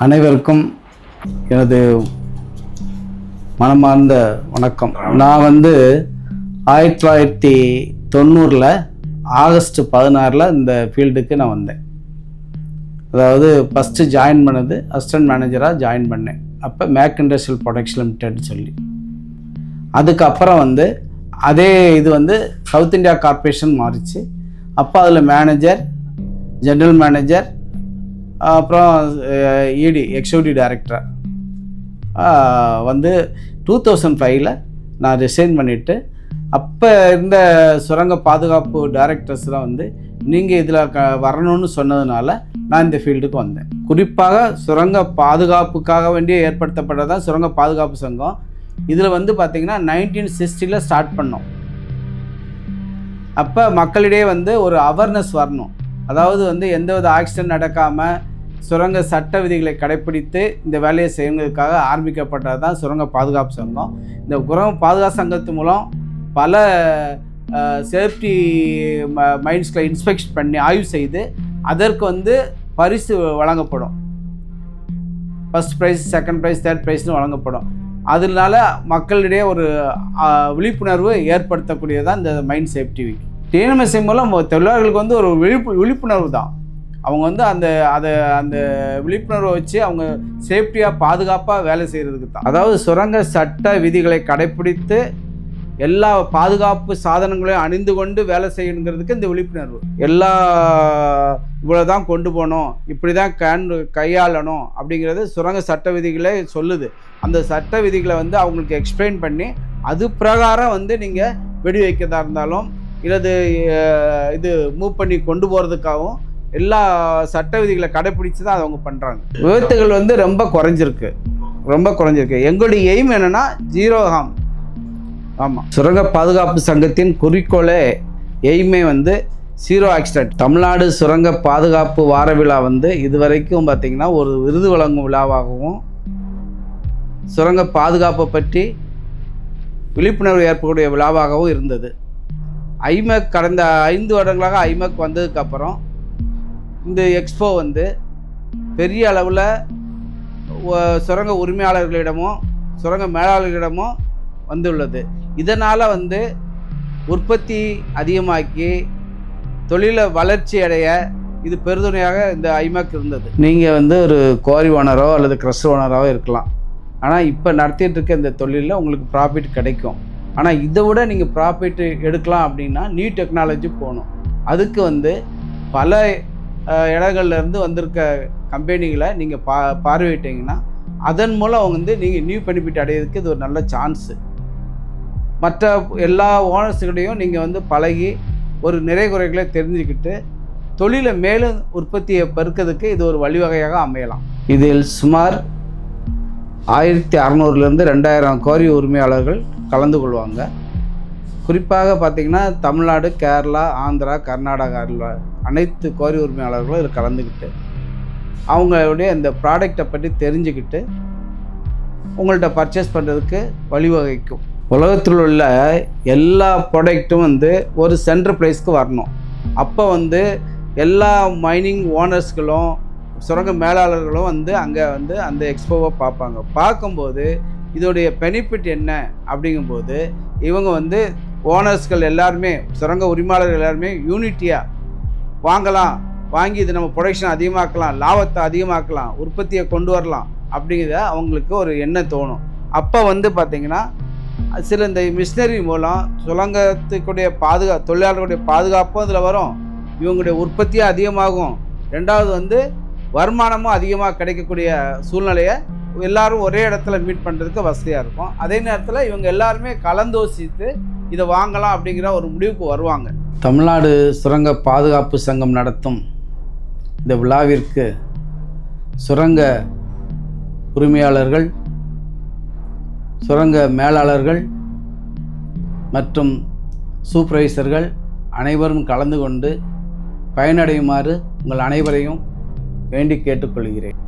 அனைவருக்கும் எனது மனமார்ந்த வணக்கம். நான் 1990 ஆகஸ்ட் 16 இந்த ஃபீல்டுக்கு நான் வந்தேன். அதாவது ஃபஸ்ட்டு ஜாயின் பண்ணது அசிஸ்டன்ட் மேனேஜராக ஜாயின் பண்ணேன். அப்போ மேக் இண்டஸ்ட்ரியல் ப்ரொடக்ஷன் லிமிடெட்னு சொல்லி, அதுக்கப்புறம் அதே இது சவுத் இந்தியா கார்ப்பரேஷன் மாறிச்சு. அப்போ அதில் மேனேஜர், ஜென்ரல் மேனேஜர், அப்புறம் இடி எக்ஸிக்யூட்டிவ் டைரக்டர் 2005 நான் ரிசைன் பண்ணிவிட்டு, அப்போ இருந்த சுரங்க பாதுகாப்பு டைரக்டர்ஸ்லாம் நீங்கள் இதில் வரணும்னு சொன்னதுனால நான் இந்த ஃபீல்டுக்கு வந்தேன். குறிப்பாக சுரங்க பாதுகாப்புக்காக வேண்டிய ஏற்படுத்தப்பட்டதான் சுரங்க பாதுகாப்பு சங்கம். இதில் பார்த்திங்கன்னா 1960 ஸ்டார்ட் பண்ணோம். அப்போ மக்களிடையே ஒரு அவேர்னஸ் வரணும். அதாவது எந்தவித ஆக்சிடென்ட் நடக்காமல் சுரங்க சட்ட விதிகளை கடைப்பிடித்து இந்த வேலையை செய்வதற்காக ஆரம்பிக்கப்பட்டது தான் சுரங்க பாதுகாப்பு சங்கம். இந்த சுரங்க பாதுகாப்பு சங்கத்து மூலம் பல சேஃப்டி மைன்ஸ்களை இன்ஸ்பெக்ஷன் பண்ணி ஆய்வு செய்து அதற்கு பரிசு வழங்கப்படும். First prize, second prize, third ப்ரைஸ்னு வழங்கப்படும். அதனால மக்களிடையே ஒரு விழிப்புணர்வு ஏற்படுத்தக்கூடியதான் இந்த மைன் சேஃப்டி வீக். டிஎன்எம்எஸ்ஐ மூலம் தொழிலாளர்களுக்கு ஒரு விழிப்புணர்வு தான். அவங்க அந்த விழிப்புணர்வை வச்சு அவங்க சேஃப்டியாக பாதுகாப்பாக வேலை செய்கிறதுக்கு தான். அதாவது சுரங்க சட்ட விதிகளை கடைப்பிடித்து எல்லா பாதுகாப்பு சாதனங்களையும் அணிந்து கொண்டு வேலை செய்யணுங்கிறதுக்கு இந்த விழிப்புணர்வு. இவ்வளோ தான் கொண்டு போகணும், இப்படி தான் கையாளணும் அப்படிங்கிறது சுரங்க சட்ட விதிகளே சொல்லுது. அந்த சட்ட விதிகளை அவங்களுக்கு எக்ஸ்பிளைன் பண்ணி அது பிரகாரம் நீங்கள் வெடி வைக்கிறதா இருந்தாலும் இல்லது இது மூவ் பண்ணி கொண்டு போகிறதுக்காகவும் எல்லா சட்ட விதிகளை கடைப்பிடிச்சு தான் அவங்க பண்ணுறாங்க. விபத்துகள் ரொம்ப குறைஞ்சிருக்கு. எங்களுடைய எய்ம் என்னென்னா ஜீரோ ஹார்ம். ஆமாம், சுரங்க பாதுகாப்பு சங்கத்தின் குறிக்கோளே எய்மே ஜீரோ ஆக்சிடென்ட். தமிழ்நாடு சுரங்க பாதுகாப்பு வார விழா இதுவரைக்கும் பார்த்திங்கன்னா ஒரு விருது வழங்கும் விழாவாகவும் சுரங்க பாதுகாப்பை பற்றி விழிப்புணர்வு ஏற்படக்கூடிய விழாவாகவும் இருந்தது. ஐமேக் கடந்த 5 வருடங்களாக ஐமேக் வந்ததுக்கப்புறம் இந்த எக்ஸ்போ பெரிய அளவில் சுரங்க உரிமையாளர்களிடமும் சுரங்க மேலாளர்களிடமும் வந்துள்ளது. இதனால் உற்பத்தி அதிகமாக்கி தொழிலை வளர்ச்சி அடைய இது பெருதுணையாக இந்த ஐமேக் இருந்தது. நீங்கள் ஒரு குவாரி ஓனரோ அல்லது க்ரஷர் ஓனராகவோ இருக்கலாம். ஆனால் இப்போ நடத்திட்டு இருக்க இந்த தொழிலில் உங்களுக்கு ப்ராஃபிட் கிடைக்கும். ஆனால் இதை விட நீங்கள் ப்ராஃபிட் எடுக்கலாம் அப்படின்னா நியூ டெக்னாலஜி போகணும். அதுக்கு பல இடங்கள்லேருந்து வந்திருக்க கம்பெனிகளை நீங்கள் பார்வையிட்டீங்கன்னா அதன் மூலம் நீங்கள் நியூ பெனிஃபிட் அடையிறதுக்கு இது ஒரு நல்ல சான்ஸு. மற்ற எல்லா ஓனர்ஸுக்கிட்டையும் நீங்கள் பழகி ஒரு நிறை குறைகளை தெரிஞ்சுக்கிட்டு தொழிலை மேலும் உற்பத்தியை பெருக்கிறதுக்கு இது ஒரு வழிவகையாக அமையலாம். இதில் சுமார் 1600லேருந்து 2000 கோரி உரிமையாளர்கள் கலந்து கொள்வாங்க. குறிப்பாக பார்த்திங்கன்னா தமிழ்நாடு, கேரளா, ஆந்திரா, கர்நாடகாவில் அனைத்து கோரி உரிமையாளர்களும் இதில் கலந்துக்கிட்டு அவங்களுடைய இந்த ப்ராடக்டை பற்றி தெரிஞ்சுக்கிட்டு உங்கள்கிட்ட பர்ச்சேஸ் பண்ணுறதுக்கு வழிவகைக்கும். உலகத்தில் உள்ள எல்லா ப்ராடக்ட்டும் ஒரு சென்ட்ரல் ப்ரைஸ்க்கு வரணும். அப்போ எல்லா மைனிங் ஓனர்ஸ்களும் சுரங்க மேலாளர்களும் அங்கே அந்த எக்ஸ்போவை பார்ப்பாங்க. பார்க்கும்போது இதோடைய பெனிஃபிட் என்ன அப்படிங்கும்போது இவங்க ஓனர்ஸ்கள் எல்லாருமே, சுரங்க உரிமையாளர்கள் எல்லாருமே யூனிட்டியாக வாங்கி இது நம்ம ப்ரொடக்ஷன் அதிகமாக்கலாம், லாபத்தை அதிகமாக்கலாம், உற்பத்தியை கொண்டு வரலாம் அப்படிங்கிறத அவங்களுக்கு ஒரு எண்ணம் தோணும். அப்போ பார்த்திங்கன்னா சில இந்த மிஷினரி மூலம் சுரங்கத்துக்குடைய தொழிலாளர்களுடைய பாதுகாப்பும் இதில் வரும், இவங்களுடைய உற்பத்தியும் அதிகமாகும், ரெண்டாவது வருமானமும் அதிகமாக கிடைக்கக்கூடிய சூழ்நிலையை எல்லோரும் ஒரே இடத்துல மீட் பண்ணுறதுக்கு வசதியாக இருக்கும். அதே நேரத்தில் இவங்க எல்லாருமே கலந்தோசித்து இதை வாங்கலாம் அப்படிங்கிற ஒரு முடிவுக்கு வருவாங்க. தமிழ்நாடு சுரங்க பாதுகாப்பு சங்கம் நடத்தும் இந்த விழாவிற்கு சுரங்க உரிமையாளர்கள், சுரங்க மேலாளர்கள் மற்றும் சூப்பர்வைசர்கள் அனைவரும் கலந்து கொண்டு பயனடையுமாறு உங்கள் அனைவரையும் வேண்டி கேட்டுக்கொள்கிறேன்.